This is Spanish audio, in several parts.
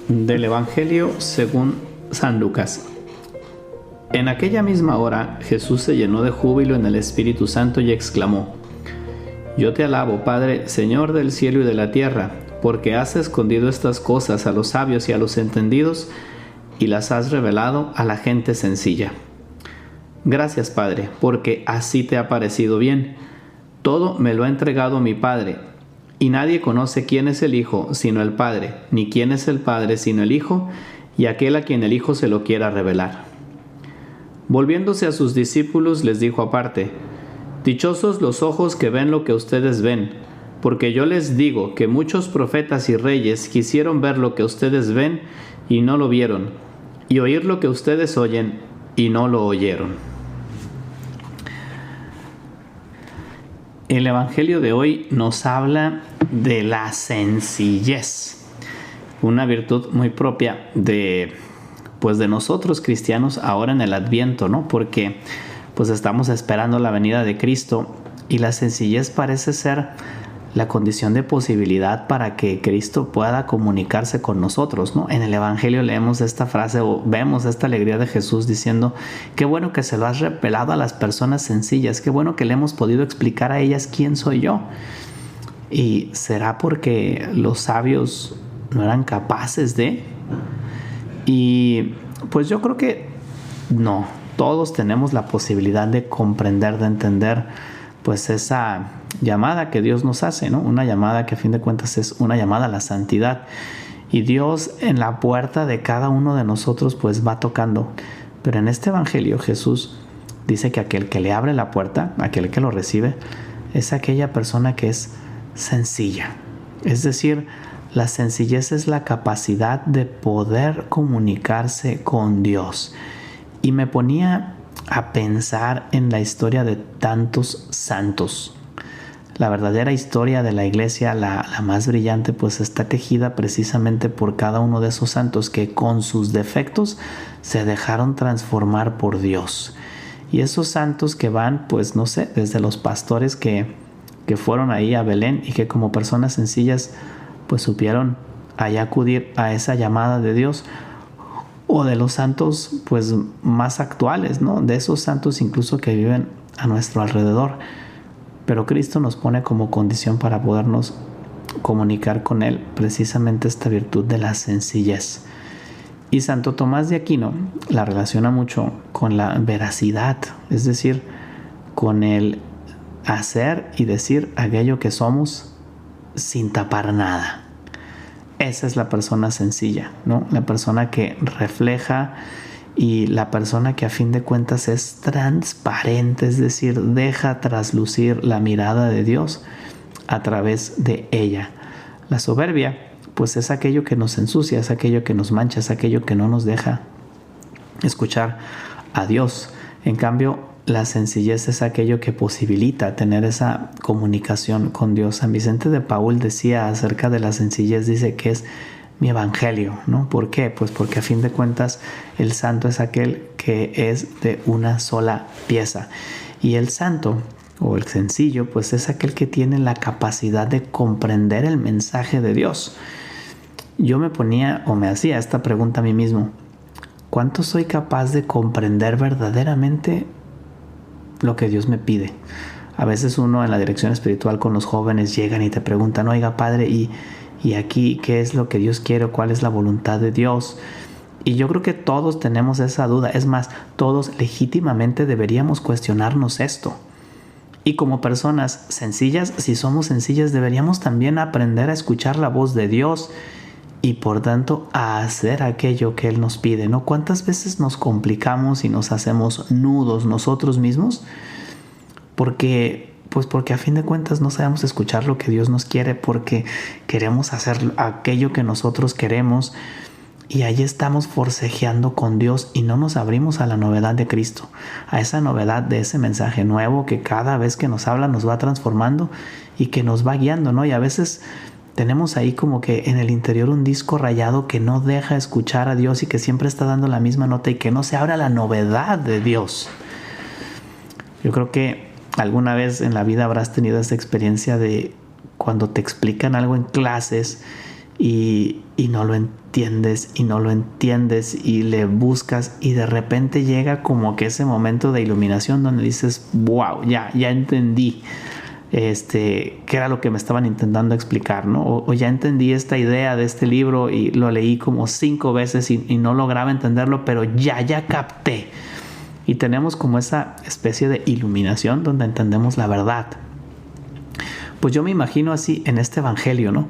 Del Evangelio según San Lucas. En aquella misma hora Jesús se llenó de júbilo en el Espíritu Santo y exclamó: Yo te alabo, Padre, Señor del cielo y de la tierra, porque has escondido estas cosas a los sabios y a los entendidos y las has revelado a la gente sencilla. Gracias, Padre, porque así te ha parecido bien. Todo me lo ha entregado mi Padre. Y nadie conoce quién es el Hijo sino el Padre, ni quién es el Padre sino el Hijo, y aquel a quien el Hijo se lo quiera revelar. Volviéndose a sus discípulos les dijo aparte: Dichosos los ojos que ven lo que ustedes ven, porque yo les digo que muchos profetas y reyes quisieron ver lo que ustedes ven y no lo vieron, y oír lo que ustedes oyen y no lo oyeron. El Evangelio de hoy nos habla de la sencillez, una virtud muy propia de nosotros cristianos ahora en el Adviento, ¿no? Porque pues estamos esperando la venida de Cristo y la sencillez parece ser la condición de posibilidad para que Cristo pueda comunicarse con nosotros, ¿no? En el Evangelio leemos esta frase o vemos esta alegría de Jesús diciendo: qué bueno que se lo has revelado a las personas sencillas, qué bueno que le hemos podido explicar a ellas quién soy yo. ¿Y será porque los sabios no eran capaces de? Y pues yo creo que no, todos tenemos la posibilidad de comprender, de entender pues esa llamada que Dios nos hace, ¿no? Una llamada que a fin de cuentas es una llamada a la santidad. Y Dios en la puerta de cada uno de nosotros pues va tocando. Pero en este Evangelio Jesús dice que aquel que le abre la puerta, aquel que lo recibe, es aquella persona que es sencilla. Es decir, la sencillez es la capacidad de poder comunicarse con Dios. Y me ponía a pensar en la historia de tantos santos. La verdadera historia de la iglesia, la más brillante, pues está tejida precisamente por cada uno de esos santos que con sus defectos se dejaron transformar por Dios. Y esos santos que van, pues no sé, desde los pastores que fueron ahí a Belén y que como personas sencillas pues supieron allá acudir a esa llamada de Dios, o de los santos pues más actuales, ¿no? De esos santos incluso que viven a nuestro alrededor. Pero Cristo nos pone como condición para podernos comunicar con Él precisamente esta virtud de la sencillez. Y Santo Tomás de Aquino la relaciona mucho con la veracidad, es decir, con el hacer y decir aquello que somos sin tapar nada. Esa es la persona sencilla, ¿no? La persona que refleja y la persona que a fin de cuentas es transparente, es decir, deja traslucir la mirada de Dios a través de ella. La soberbia, pues es aquello que nos ensucia, es aquello que nos mancha, es aquello que no nos deja escuchar a Dios. En cambio, la sencillez es aquello que posibilita tener esa comunicación con Dios. San Vicente de Paúl decía acerca de la sencillez, dice que es mi evangelio, ¿no? ¿Por qué? Pues porque a fin de cuentas el santo es aquel que es de una sola pieza. Y el santo o el sencillo, pues es aquel que tiene la capacidad de comprender el mensaje de Dios. Yo me ponía o me hacía esta pregunta a mí mismo: ¿cuánto soy capaz de comprender verdaderamente lo que Dios me pide? A veces uno en la dirección espiritual con los jóvenes llegan y te preguntan: oiga, padre, ¿y aquí qué es lo que Dios quiere? ¿Cuál es la voluntad de Dios? Y yo creo que todos tenemos esa duda. Es más, todos legítimamente deberíamos cuestionarnos esto. Y como personas sencillas, si somos sencillas, deberíamos también aprender a escuchar la voz de Dios y por tanto a hacer aquello que Él nos pide, ¿no? ¿Cuántas veces nos complicamos y nos hacemos nudos nosotros mismos? Porque a fin de cuentas no sabemos escuchar lo que Dios nos quiere, porque queremos hacer aquello que nosotros queremos y ahí estamos forcejeando con Dios y no nos abrimos a la novedad de Cristo, a esa novedad de ese mensaje nuevo que cada vez que nos habla nos va transformando y que nos va guiando, ¿no? Y a veces tenemos ahí como que en el interior un disco rayado que no deja escuchar a Dios y que siempre está dando la misma nota y que no se abre a la novedad de Dios. Yo creo que alguna vez en la vida habrás tenido esa experiencia de cuando te explican algo en clases y no lo entiendes y no lo entiendes y le buscas y de repente llega como que ese momento de iluminación donde dices, wow, ya entendí qué era lo que me estaban intentando explicar, ¿no? O ya entendí esta idea de este libro y lo leí como 5 veces y no lograba entenderlo, pero ya capté. Y tenemos como esa especie de iluminación donde entendemos la verdad. Pues yo me imagino así en este evangelio, ¿no?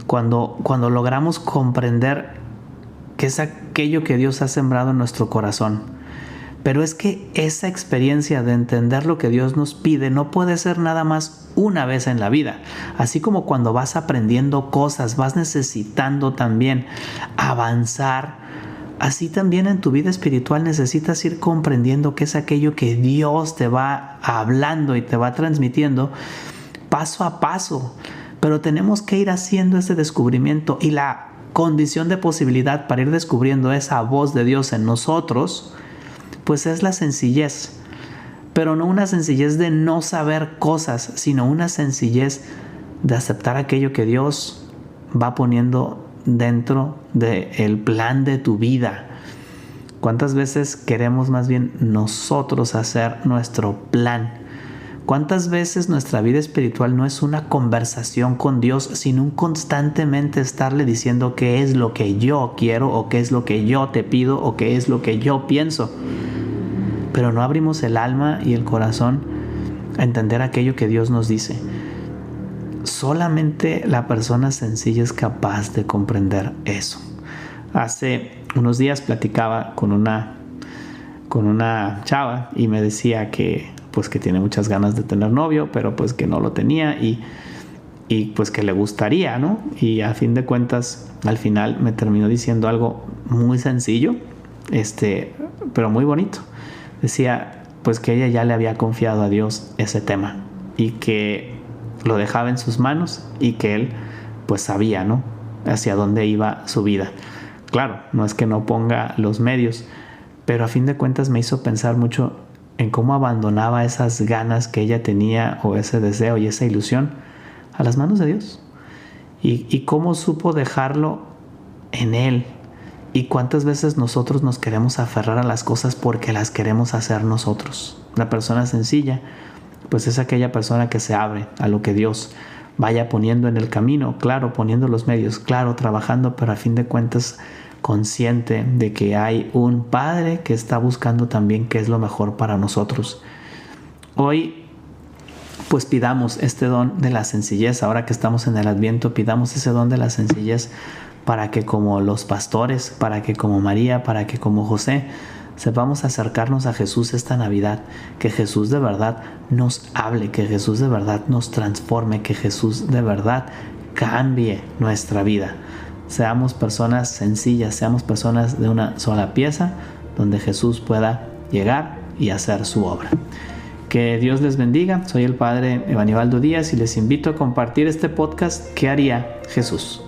Cuando logramos comprender qué es aquello que Dios ha sembrado en nuestro corazón. Pero es que esa experiencia de entender lo que Dios nos pide no puede ser nada más una vez en la vida. Así como cuando vas aprendiendo cosas, vas necesitando también avanzar. Así también en tu vida espiritual necesitas ir comprendiendo qué es aquello que Dios te va hablando y te va transmitiendo paso a paso. Pero tenemos que ir haciendo ese descubrimiento, y la condición de posibilidad para ir descubriendo esa voz de Dios en nosotros, pues es la sencillez. Pero no una sencillez de no saber cosas, sino una sencillez de aceptar aquello que Dios va poniendo dentro del plan de tu vida. ¿Cuántas veces queremos más bien nosotros hacer nuestro plan? ¿Cuántas veces nuestra vida espiritual no es una conversación con Dios, sino un constantemente estarle diciendo qué es lo que yo quiero, o qué es lo que yo te pido, o qué es lo que yo pienso? Pero no abrimos el alma y el corazón a entender aquello que Dios nos dice. Solamente la persona sencilla es capaz de comprender eso. Hace unos días platicaba con una chava y me decía que tiene muchas ganas de tener novio, pero pues que no lo tenía y pues que le gustaría, ¿no? Y a fin de cuentas, al final me terminó diciendo algo muy sencillo, pero muy bonito. Decía pues que ella ya le había confiado a Dios ese tema y que lo dejaba en sus manos y que él pues sabía, ¿no?, hacia dónde iba su vida. Claro, no es que no ponga los medios, pero a fin de cuentas me hizo pensar mucho en cómo abandonaba esas ganas que ella tenía, o ese deseo y esa ilusión, a las manos de Dios. Y cómo supo dejarlo en Él. Y cuántas veces nosotros nos queremos aferrar a las cosas porque las queremos hacer nosotros. La persona sencilla, pues es aquella persona que se abre a lo que Dios vaya poniendo en el camino, claro, poniendo los medios, claro, trabajando, pero a fin de cuentas consciente de que hay un Padre que está buscando también qué es lo mejor para nosotros. Hoy pues pidamos este don de la sencillez. Ahora que estamos en el Adviento, pidamos ese don de la sencillez para que, como los pastores, para que como María, para que como José, sepamos acercarnos a Jesús esta Navidad. Que Jesús de verdad nos hable, que Jesús de verdad nos transforme, que Jesús de verdad cambie nuestra vida. Seamos personas sencillas, seamos personas de una sola pieza, donde Jesús pueda llegar y hacer su obra. Que Dios les bendiga. Soy el Padre Evanibaldo Díaz y les invito a compartir este podcast. ¿Qué haría Jesús?